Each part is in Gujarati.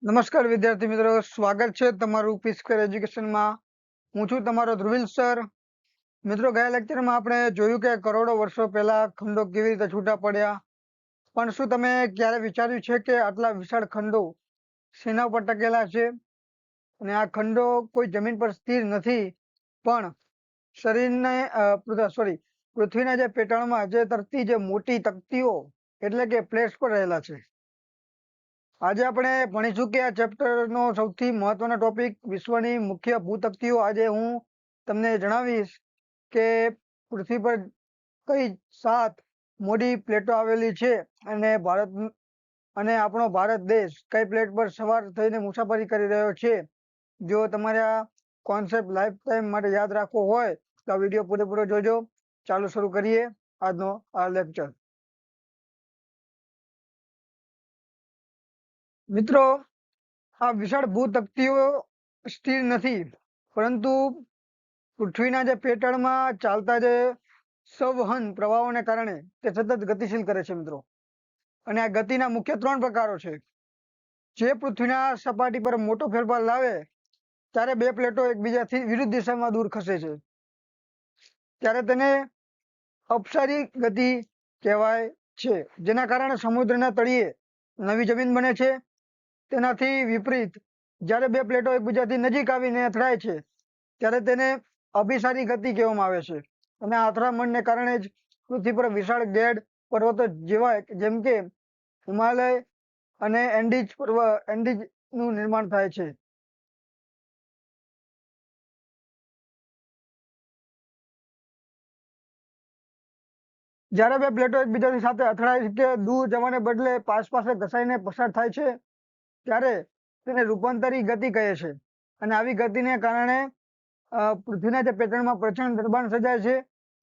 નમસ્કાર વિદ્યાર્થી મિત્રો, સ્વાગત છે તમારું પીસ્ક્વેર એજ્યુકેશનમાં. હું છું તમારો ધ્રુવિલ સર. મિત્રો, ગયા લેક્ચરમાં આપણે જોયું કે કરોડો વર્ષો પહેલા ખંડો કેવી રીતે છૂટા પડ્યા. પણ શું તમે ક્યારે વિચાર્યું છે કે આટલા વિશાળ ખંડો શેના ઉપર ટકેલા છે? અને આ ખંડો કોઈ જમીન પર સ્થિર નથી, પણ શરીરને પૃથ્વીના જે પેટાળમાં જે તરતી જે મોટી તકતીઓ એટલે કે પ્લેટ્સ પર રહેલા છે. આજે આપણે ભણીશું કે આ ચેપ્ટરનો સૌથી મહત્વનો ટોપિક વિશ્વની મુખ્ય ભૂતકતીઓ. આજે હું તમને જણાવીશ કે પૃથ્વી પર કઈ 7 મોટી પ્લેટો આવેલી છે અને આપણો ભારત દેશ કઈ પ્લેટ પર સવાર થઈને મુસાફરી કરી રહ્યો છે. જો તમારે આ કોન્સેપ્ટ લાઈફ ટાઈમ માટે યાદ રાખવો હોય તો આ વિડીયો પૂરેપૂરો જોજો. ચાલો શરૂ કરીએ આજનો આ લેક્ચર. મિત્રો, આ વિશાળ ભૂતકતીઓ સ્થિર નથી, પરંતુ પૃથ્વીના જે પેટાળમાં ચાલતા જે સંવહન પ્રવાહોને કારણે તે સતત ગતિશીલ કરે છે મિત્રો. અને આ ગતિના મુખ્ય 3 પ્રકારો છે. જે પૃથ્વીના સપાટી પર મોટો ફેરફાર લાવે ત્યારે બે પ્લેટો એકબીજાથી વિરુદ્ધ દિશામાં દૂર ખસે છે, ત્યારે તેને અપસારી ગતિ કહેવાય છે. જેના કારણે સમુદ્રના તળિયે નવી જમીન બને છે. તેનાથી વિપરીત જ્યારે બે પ્લેટો એકબીજાથી નજીક આવીને અથડાય છે ત્યારે તેને અભિસારી ગતિ કહેવામાં આવે છે. અને આ અથડામણને કારણે જ પૃથ્વી પર વિશાળ ગેડ પર્વતો જેમ કે હિમાલય અને એન્ડીઝ નું નિર્માણ થાય છે. જ્યારે બે પ્લેટો એકબીજાની સાથે અથડાય કે દૂર જવાને બદલે પાસે ઘસાઈને પસાર થાય છે ત્યારે તેને રૂપાંતરી ગતિ કહે છે. અને આવી ગતિને કારણે પૃથ્વીના જે પેટાળમાં પ્રચંડ દબાણ સર્જાય છે,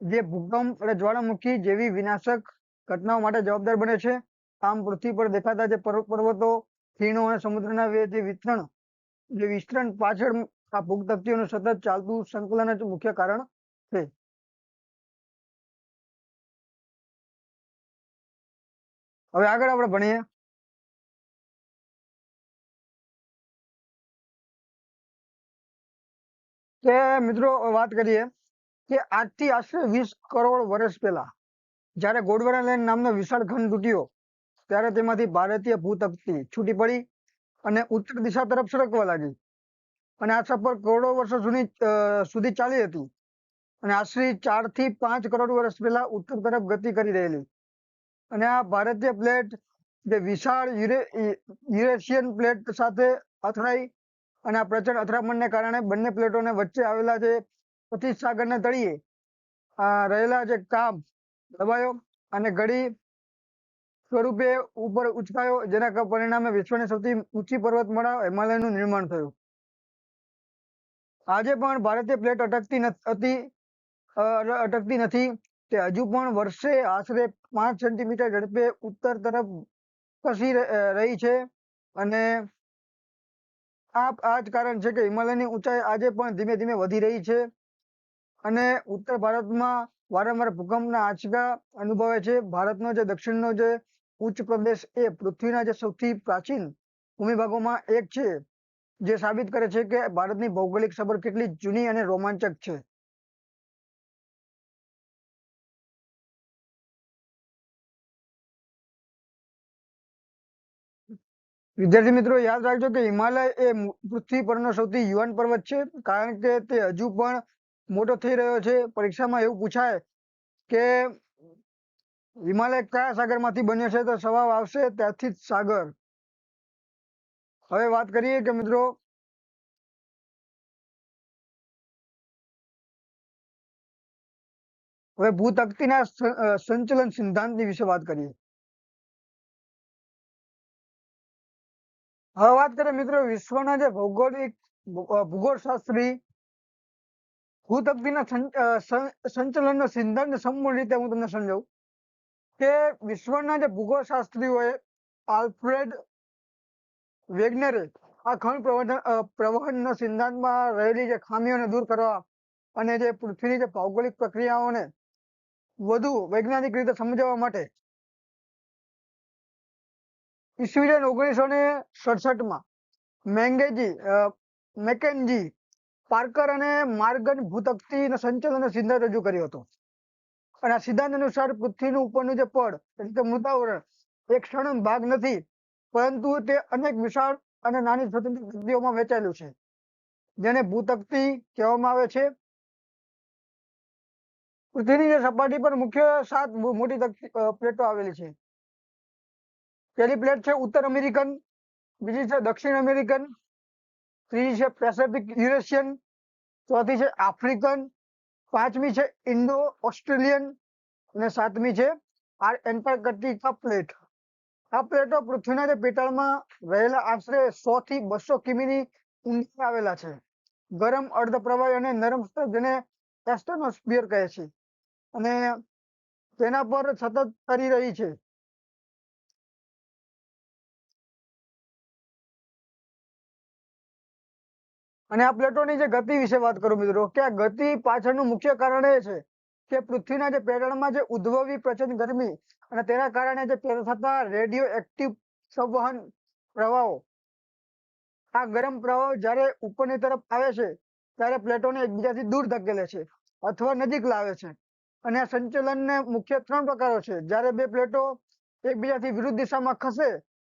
જે ભૂકંપ અને જ્વાળામુખી જેવી વિનાશક ઘટનાઓ માટે જવાબદાર બને છે. આમ પૃથ્વી પર દેખાતા જે પર્વતો, ખીણો અને સમુદ્રના વિસ્તરણ પાછળ આ ભૂતકતીઓનું સતત ચાલતું સંકલન જ મુખ્ય કારણ છે. હવે આગળ આપણે ભણીએ કે મિત્રો, વાત કરીએ કે આજથી આશરે 20 કરોડ વર્ષ પહેલા જ્યારે ગોંડવાના લેન્ડ નામનો વિશાળ ખંડ તૂટ્યો, ત્યારે તેમાંથી ભારતીય ભૂતકતી છૂટી પડી અને ઉત્તર દિશા તરફ સરકવા લાગી. અને આ સફર કરોડો વર્ષો સુધી ચાલી હતી અને આશરે 4 થી 5 કરોડ વર્ષ પહેલા ઉત્તર તરફ ગતિ કરી રહેલી. અને આ ભારતીય પ્લેટ જે વિશાળ યુરેશિયન પ્લેટ સાથે અથડાઈ અને આ પ્રચંડ અથડામણને કારણે બંને પ્લેટોને વચ્ચે આવેલા જે પસિફિક સાગરના તળિયે રહેલા જે કાપ દબાયો અને ઘડી સ્વરૂપે ઉપર ઉચકાયો, જેના પરિણામે વિશ્વની સૌથી ઊંચી પર્વતમાળા હિમાલયનું નિર્માણ થયું. આજે પણ ભારતીય પ્લેટ અટકતી નથી. તે હજુ પણ વર્ષે આશરે 5 સેન્ટીમીટર ઝડપે ઉત્તર તરફ ખસી રહી છે. અને આ જ કારણ છે કે હિમાલયની ઊંચાઈ આજે પણ ધીમે ધીમે વધી રહી છે. અને ઉત્તર ભારતમાં વારંવાર ભૂકંપના આંચકા અનુભવાય છે. ભારતનો જે દક્ષિણનો જે ઉચ્ચ પ્રદેશ એ પૃથ્વીના જે સૌથી પ્રાચીન ભૂમિભાગોમાં એક છે, જે સાબિત કરે છે કે ભારતની ભૌગોલિક સબર કેટલી જૂની અને રોમાંચક છે. વિદ્યાર્થી મિત્રો, યાદ રાખજો કે હિમાલય એ પૃથ્વી પરનો સૌથી યુવાન પર્વત છે, કારણ કે તે હજુ પણ મોટો થઈ રહ્યો છે. પરીક્ષામાં એવું પૂછાય કે હિમાલય કયા સાગરમાંથી બન્યો છે, તો જવાબ આવશે ત્યાંથી જ સાગર. હવે વાત કરીએ કે મિત્રો, હવે ભૂતકતીના સંચલન સિદ્ધાંતની વિશે વાત કરીએ. હવે વાત કરીએ મિત્રો, વિશ્વના જે ભૂગોળશાસ્ત્રી ભૂતકતીના સંચલનના સિદ્ધાંત સંપૂર્ણ રીતે હું તમને સમજાવું કે વિશ્વના જે ભૂગોળશાસ્ત્રીઓએ આલ્ફ્રેડ વેગનરે આ ખંડ પ્રવહનના સિદ્ધાંતમાં રહેલી જે ખામીઓને દૂર કરવા અને જે પૃથ્વીની જે ભૌગોલિક પ્રક્રિયાઓને વધુ વૈજ્ઞાનિક રીતે સમજાવવા માટે ઈસવીસન 1967માં મેકેન્જી, પાર્કર અને માર્ગન ભૂતકતીના સંચલનનો સિદ્ધાંત રજૂ કર્યો હતો. અને આ સિદ્ધાંત અનુસાર પૃથ્વીનું ઉપરનું જે પડ એટલે કે મૃતાવરણ એક ક્ષણ ભાગ નથી, પરંતુ તે અનેક વિશાળ અને નાની સ્વતંત્ર ગતિઓમાં વહેંચાયેલું છે, જેને ભૂતકતી કહેવામાં આવે છે. પૃથ્વીની જે સપાટી પર મુખ્ય 7 મોટી પ્લેટો આવેલી છે. પહેલી પ્લેટ છે ઉત્તર અમેરિકન, બીજી છે દક્ષિણ અમેરિકન, ત્રીજી છે પેસિફિક યુરેશિયન, ચોથી છે આફ્રિકન, પાંચમી છે ઇન્ડો ઓસ્ટ્રેલિયન અને સાતમી છે એન્ટાર્કટિકા પ્લેટ. આ પ્લેટો પૃથ્વીના જે પેટાળમાં રહેલા આશરે 100 થી 200 કિમીની ઊંડાઈ આવેલા છે. ગરમ અર્ધપ્રવાહી અને નરમ સ્તર જેને એસ્ટ્રોનોસ્ફિયર કહે છે અને તેના પર સતત તરી રહી છે. અને આ પ્લેટોની જે ગતિ વિશે વાત કરું મિત્રો, કે આ ગતિ પાછળનું મુખ્ય કારણ એ છે કે પૃથ્વીના જે પેટાળમાં જે ઉદ્ભવી પ્રચંડ ગરમી અને તેના કારણે જે પેદા થતા રેડિયો એક્ટિવ સંવહન પ્રવાહો, આ ગરમ પ્રવાહો જ્યારે ઉપરની તરફ આવે છે ત્યારે પ્લેટોને એકબીજાથી દૂર ધકેલે છે અથવા નજીક લાવે છે. અને આ સંચલનને મુખ્ય 3 પ્રકારો છે. જ્યારે બે પ્લેટો એકબીજાથી વિરુદ્ધ દિશામાં ખસે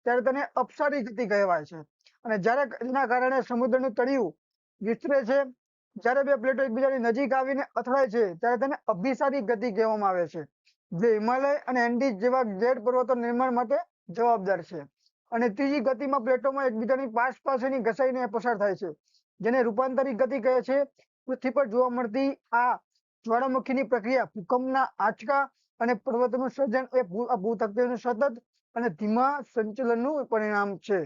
ત્યારે તેને અપસારી ગતિ કહેવાય છે. અને જ્યારે એના કારણે સમુદ્રનું તળિયું વિસ્તરે છે. જ્યારે બે પ્લેટો એકબીજાની નજીક આવીને અથડાય છે ત્યારે તેને અભિસારી ગતિ કહેવામાં આવે છે, જે હિમાલય અને એન્ડીઝ જેવા ગેડ પર્વતો નિર્માણ માટે જવાબદાર છે. અને ત્રીજી ગતિમાં પ્લેટોમાં એકબીજાની પાસેની ઘસાઈને પસાર થાય છે, જેને રૂપાંતરિત ગતિ કહે છે. પૃથ્વી પર જોવા મળતી આ જ્વાળામુખીની પ્રક્રિયા, ભૂકંપના આંચકા અને પર્વતોનું સર્જન એ ભૂતકતીઓનું સતત અને ધીમા સંચલનનું પરિણામ છે.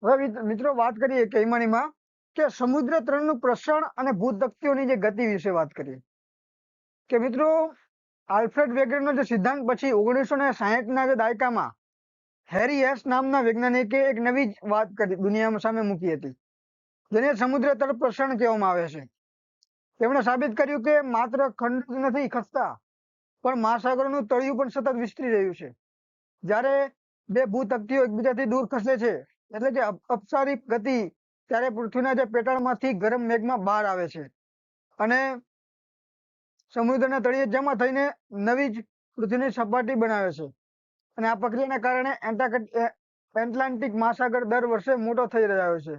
હવે મિત્રો વાત કરીએ કૈમાનીમાં કે સમુદ્ર તરણનું પ્રસરણ અને ભૂતકતીઓની જે ગતિ વિશે વાત કરીએ. કે મિત્રો આલ્ફ્રેડ વેગનનો જે સિદ્ધાંત પછી 1960ના જે દાયકામાં હેરી એસ નામના વૈજ્ઞાનિકે એક નવી વાત કરી દુનિયામાં સામે મૂકી હતી, જેને સમુદ્ર તળ પ્રસરણ કહેવામાં આવે છે. તેમણે સાબિત કર્યું કે માત્ર ખંડ નથી ખસતા, પણ મહાસાગરોનું તળિયું પણ સતત વિસ્તરી રહ્યું છે. જ્યારે બે ભૂતકતીઓ એકબીજાથી દૂર ખસે છે એટલે કે અપસારી ગતિ, ત્યારે પૃથ્વીના જે પેટાળમાંથી ગરમ મેઘમાં બહાર આવે છે અને સમુદ્રના તળિયે જમા થઈને નવી જ પૃથ્વીની સપાટી બનાવે છે. અને આ પ્રક્રિયાના કારણે એટલાન્ટિક મહાસાગર દર વર્ષે મોટો થઈ રહ્યો છે.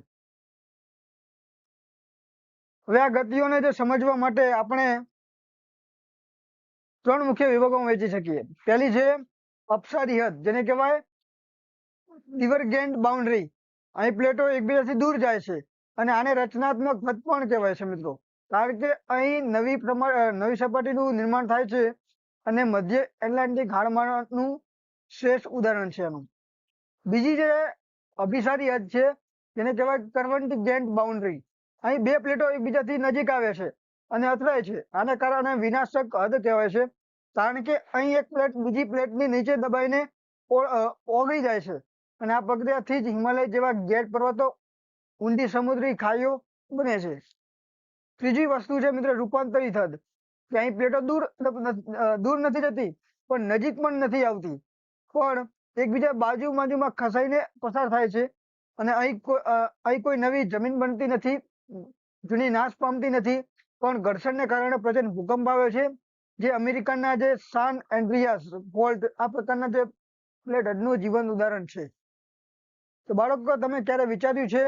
હવે આ ગતિઓને જે સમજવા માટે આપણે 3 મુખ્ય વિભાગોમાં વહેંચી શકીએ. પહેલી છે અપસારી હદ, જેને કહેવાય ડિવર્જન્ટ બાઉન્ડ્રી. અહીં પ્લેટો એકબીજાથી દૂર જાય છે અને આને રચનાત્મક હદ પણ કહેવાય છે મિત્રો, કારણ કે અહીં નવી સપાટીનું નિર્માણ થાય છે અને મધ્ય એટલાન્ટિક હાડમાળાનું શ્રેષ્ઠ ઉદાહરણ છે એનું. બીજી જે અભિસારી હદ છે જેને કહેવાય કન્વર્જન્ટ બાઉન્ડ્રી. અહીં બે પ્લેટો એકબીજાથી નજીક આવે છે અને અથડાય છે. આને કારણે વિનાશક હદ કહેવાય છે, કારણ કે અહીં એક પ્લેટ બીજી પ્લેટની નીચે દબાઈને ઓગળી જાય છે. અને આ પ્રક્રિયાથી જ હિમાલય જેવા ગેડ પર્વતો, ઊંડી સમુદ્રી ખાઈઓ બને છે. ત્રીજી વસ્તુ છે મિત્રો રૂપાંતરિત હદ, કે અહીં પ્લેટો દૂર નથી જતી પણ નજીક પણ નથી આવતી, પણ એકબીજા બાજુમાં ખસાઈને પસાર થાય છે. અને અહીં કોઈ નવી જમીન બનતી નથી, જૂની નાશ પામતી નથી, પણ ઘર્ષણને કારણે પ્રચંડ ભૂકંપ આવે છે, જે અમેરિકાના જે સાન એન્ડ્રિયાસ ફોલ્ટ આ પ્રકારના જે પ્લેટ હદનું જીવંત ઉદાહરણ છે. તો બાળકો, તમે ક્યારે વિચાર્યું છે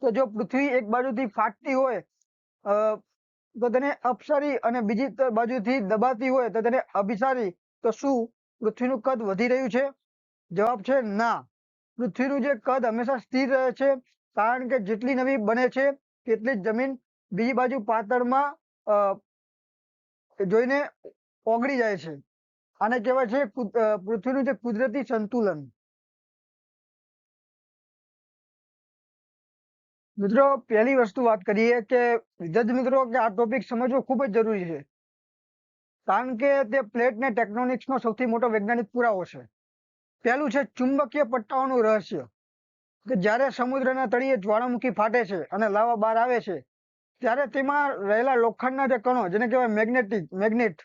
કે જો પૃથ્વી એક બાજુથી ફાટતી હોય તો તેને અપસારી અને બીજી બાજુથી દબાતી હોય તો તેને અભિસારી, તો શું પૃથ્વીનું કદ વધી રહ્યું છે? જવાબ છે ના. પૃથ્વીનું જે કદ હંમેશા સ્થિર રહે છે, કારણ કે જેટલી નવી બને છે તેટલી જ જમીન બીજી બાજુ પાતળમાં જોઈને ઓગળી જાય છે. આને કહેવાય છે પૃથ્વીનું જે કુદરતી સંતુલન. મિત્રો પહેલી વસ્તુ વાત કરીએ કે વિદ્યાર્થી મિત્રો, કે આ ટોપિક સમજવો ખૂબ જ જરૂરી છે, કારણ કે તે પ્લેટ ને ટેક્ટોનિક્સનો સૌથી મોટો વૈજ્ઞાનિક પુરાવો છે. પહેલું છે ચુંબકીય પટ્ટાઓનું રહસ્ય, કે જ્યારે સમુદ્રના તળિયે જ્વાળામુખી ફાટે છે અને લાવા બહાર આવે છે ત્યારે તેમાં રહેલા લોખંડના જે કણો, જેને કહેવાય મેગ્નેટ,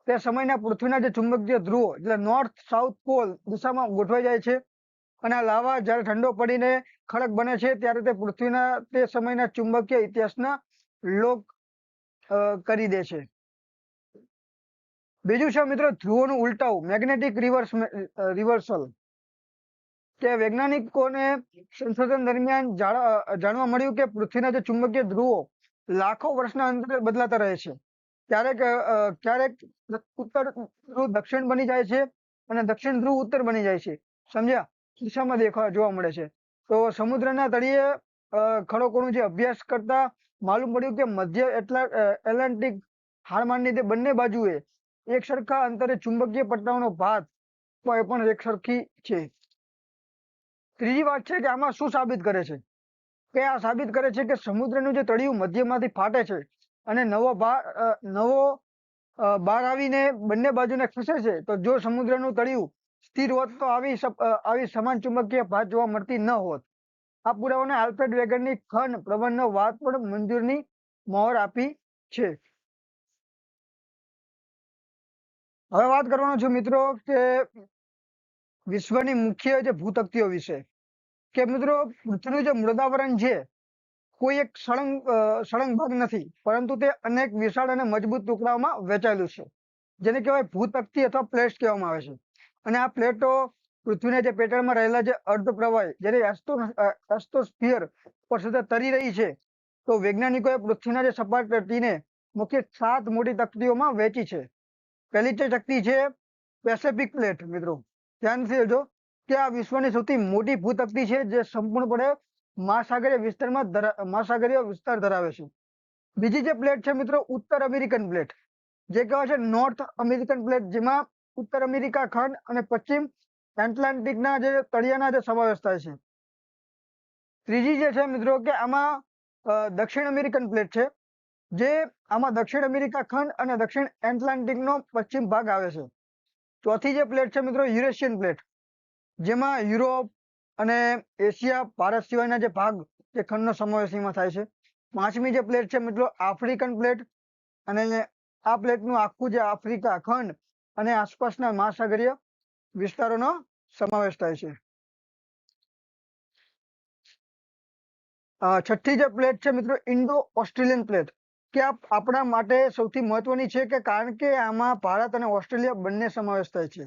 તે સમયના પૃથ્વીના જે ચુંબકીય ધ્રુવો એટલે નોર્થ સાઉથ પોલ દિશામાં ગોઠવાઈ જાય છે અને આ લાવા જ્યારે ઠંડો પડીને ખડક બને છે ત્યારે તે પૃથ્વીના તે સમયના ચુંબકીય ઇતિહાસના લોક કરી દે છે. બીજું છે મિત્રો ધ્રુવોનું ઉલટાવું મેગ્નેટિક રિવર્સલ કે વૈજ્ઞાનિકોને સંશોધન દરમિયાન જાણવા મળ્યું કે પૃથ્વીના જે ચુંબકીય ધ્રુવો લાખો વર્ષના અંતરે બદલાતા રહે છે. ક્યારેક ઉત્તર ધ્રુવ દક્ષિણ બની જાય છે અને દક્ષિણ ધ્રુવ ઉત્તર બની જાય છે. સમજ્યા? દિશામાં જોવા મળે છે. તો સમુદ્રના તળિયે ખડકોનું જે અભ્યાસ કરતા માલુમ પડ્યું કે મધ્ય એટલાન્ટિક હાડમાળની તે બંને બાજુએ એક સરખા અંતરે ચુંબકીય પટ્ટાઓનો ભાત પણ એક સરખી છે. ત્રીજી વાત છે કે આમાં શું સાબિત કરે છે કે આ સાબિત કરે છે કે સમુદ્રનું જે તળિયું મધ્યમાંથી ફાટે છે અને નવો બહાર આવીને બંને બાજુને ખસે છે. તો જો સમુદ્રનું તળિયું સ્થિર હોત તો આવી સમાન ચુંબકીય ભાત જોવા મળતી ન હોત. આ પુરાવાને આલ્ફ્રેડ વેગનની ખંડ પ્રબંધનો વાત પણ મંજૂરની મોહર આપી છે. હવે વાત કરવાનો છું મિત્રો કે વિશ્વની મુખ્ય જે ભૂતકતીઓ વિશે કે મિત્રો પૃથ્વીનું જે મૃદાવરણ છે કોઈ એક સળંગ ભાગ નથી પરંતુ તે અનેક વિશાળ અને મજબૂત ટુકડાઓમાં વહેંચાયેલું છે જેને કહેવાય ભૂતકતી અથવા પ્લેટ્સ કહેવામાં આવે છે. અને આ પ્લેટો પૃથ્વીના જે પેટર્નમાં રહેલા જે અર્ધપ્રવાહી જ્યારે એસ્ટોસ્ફિયર પર સતત તરી રહી છે તો વૈજ્ઞાનિકોએ પૃથ્વીના જે સપાટ તટીને મુખ્ય 7 મોટી તકતીઓમાં વહેંચી છે. પહેલી જે તકતી છે પેસિફિક પ્લેટ. મિત્રો ધ્યાનથી જોજો કે આ વિશ્વની સૌથી મોટી ભૂતકતી છે જે સંપૂર્ણપણે મહાસાગરીય વિસ્તાર ધરાવે છે. બીજી જે પ્લેટ છે મિત્રો ઉત્તર અમેરિકન પ્લેટ જે કહેવાય છે નોર્થ અમેરિકન પ્લેટ જેમાં ઉત્તર અમેરિકા ખંડ અને પશ્ચિમ એટલાન્ટિકના જે તળિયાના જે સમાવેશ થાય છે. ત્રીજી જે છે મિત્રો કે આમાં દક્ષિણ અમેરિકન પ્લેટ છે જે આમાં દક્ષિણ અમેરિકા ખંડ અને દક્ષિણ એટલાન્ટિકનો પશ્ચિમ ભાગ આવે છે. ચોથી જે પ્લેટ છે મિત્રો યુરેશિયન પ્લેટ જેમાં યુરોપ અને એશિયા ભારત સિવાયના જે ભાગ જે ખંડનો સમાવેશ એમાં થાય છે. પાંચમી જે પ્લેટ છે મિત્રો આફ્રિકન પ્લેટ અને આ પ્લેટનું આખું જે આફ્રિકા ખંડ અને આસપાસના મહાસાગરીય વિસ્તારોનો સમાવેશ થાય છે. છઠ્ઠી જે પ્લેટ છે મિત્રો ઇન્ડો ઓસ્ટ્રેલિયન પ્લેટ કે આપણા માટે સૌથી મહત્વની છે કે કારણ કે આમાં ભારત અને ઓસ્ટ્રેલિયા બંને સમાવેશ થાય છે.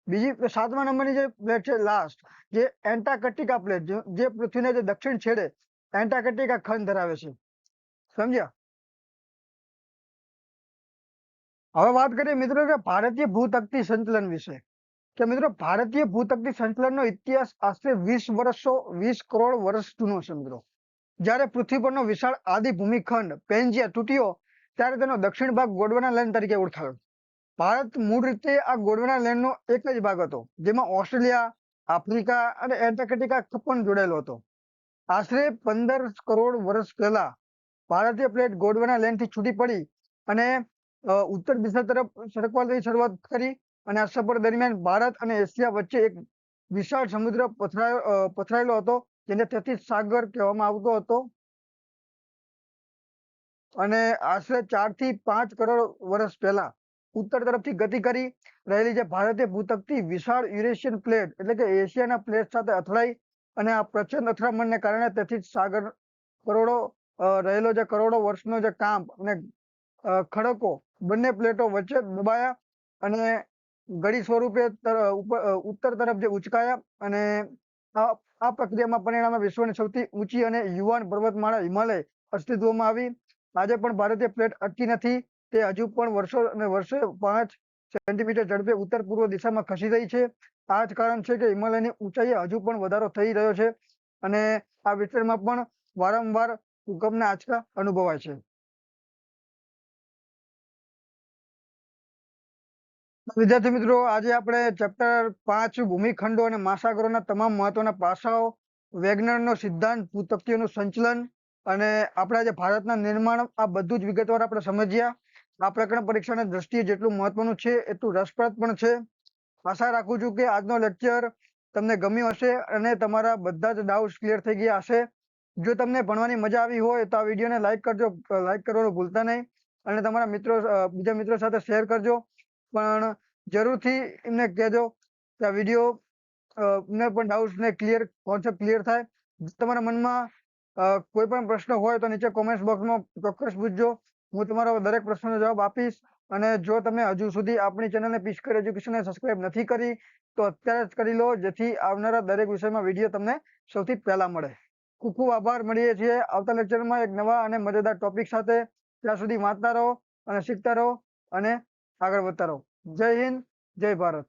બીજી 7મા નંબરની જે પ્લેટ છે લાસ્ટ જે એન્ટાર્કટિકા પ્લેટ જે પૃથ્વીના જે દક્ષિણ છેડે એન્ટાર્કટિકા ખંડ ધરાવે છે. સમજ્યા? હવે વાત કરીએ મિત્રો કે ભારતીય ભૂતકતી સંચલન વિશે કે મિત્રો ભારતીય ભૂતકતી સંચલનનો ઇતિહાસ આશરે 20 કરોડ વર્ષ જૂનો છે મિત્રો. જ્યારે પૃથ્વી પરનો વિશાળ આદિ ભૂમિખંડ પેન્જિયા તૂટ્યો ત્યારે તેનો દક્ષિણ ભાગ ગોંડવાના લેન્ડ તરીકે ઓળખાયો. ભારત મૂળ રીતે આ ગોંડવાના લેન્ડનો એક જ ભાગ હતો જેમાં ઓસ્ટ્રેલિયા, આફ્રિકા અને એન્ટાર્કટિકા પણ જોડાયેલો હતો. આશરે 15 કરોડ વર્ષ પહેલા ભારતીય પ્લેટ ગોંડવાના લેન્ડથી છૂટી પડી અને ઉત્તર દિશા તરફ સરકવાની શરૂઆત કરી અને આ સફર દરમિયાન ભારત અને એશિયા વચ્ચે એક વિશાળ સમુદ્ર પથરાયેલો હતો જેને તેથી સાગર કહેવામાં આવતો હતો. અને આશરે 4 થી 5 કરોડ વર્ષ પહેલા ઉત્તર તરફથી ગતિ કરી રહેલી જે ભારતીય ભૂતકતી વિશાળ યુરેશિયન પ્લેટ એટલે કે એશિયાના પ્લેટ સાથે અથડાઈ અને આ પ્રચંડ અથડામણને કારણે તેથી સાગર રહેલો જે કરોડો વર્ષનો જે કાંપ અને ખડકો બંને પ્લેટો વચ્ચે દબાયા અને ગળી સ્વરૂપે ઉત્તર તરફ જે ઉચકાયા અને આ પ્રક્રિયામાં પરિણામે વિશ્વની સૌથી ઊંચી અને યુવાન પર્વતમાળા હિમાલય અસ્તિત્વમાં આવી. આજે પણ ભારતીય પ્લેટ અટકી નથી, તે હજુ પણ વર્ષે 5 સેન્ટીમીટર ઝડપે ઉત્તર પૂર્વ દિશામાં ખસી રહી છે. આ જ કારણ છે કે હિમાલયની ઊંચાઈએ હજુ પણ વધારો થઈ રહ્યો છે અને આ વિસ્તારમાં પણ વારંવાર ભૂકંપના આંચકા અનુભવાય છે. વિદ્યાર્થી મિત્રો આજે આપણે ચેપ્ટર 5 ભૂમિખંડો અને મહાસાગરોના તમામ મહત્વના પાસાઓ, વૈજ્ઞાનનો સિદ્ધાંત, ભૂતકતીઓનું સંચલન અને આપણા જે ભારતના નિર્માણ આ બધું જ વિગતવાર આપણે સમજ્યા. આ પ્રકરણ પરીક્ષાની દ્રષ્ટિએ જેટલું મહત્વનું છે એટલું રસપ્રદ પણ છે. આશા રાખું છું કે આજનો લેક્ચર તમને ગમ્યો હશે અને તમારા બધા જ ડાઉટ્સ ક્લિયર થઈ ગયા હશે. જો તમને ભણવાની મજા આવી હોય તો આ વિડીયોને લાઈક કરજો, લાઈક કરવાનું ભૂલતા નહીં અને તમારા બીજા મિત્રો સાથે શેર કરજો. પણ જરૂરથી એમને કહેજો કે આ વિડીયો ને પણ ડાઉટ્સ ને કોન્સેપ્ટ ક્લિયર થાય. તમારા મનમાં કોઈ પણ પ્રશ્ન હોય તો નીચે કોમેન્ટ બોક્સમાં ચોક્કસ પૂછજો. હું તમારો દરેક પ્રશ્નનો જવાબ આપીશ. અને જો તમે હજુ સુધી આપણી ચેનલને પિસ્કર એજ્યુકેશનને સબસ્ક્રાઇબ નથી કરી તો અત્યારે જ કરી લો, જેથી આવનારા દરેક વિષયમાં વિડીયો તમને સૌથી પહેલા મળે. ખૂબ ખૂબ આભાર. મળીએ છીએ આવતા લેક્ચરમાં એક નવા અને મજેદાર ટોપિક સાથે. ત્યાં સુધી વાંચતા રહો અને શીખતા રહો અને આગળ વધતા રહો. જય હિન્દ, જય ભારત.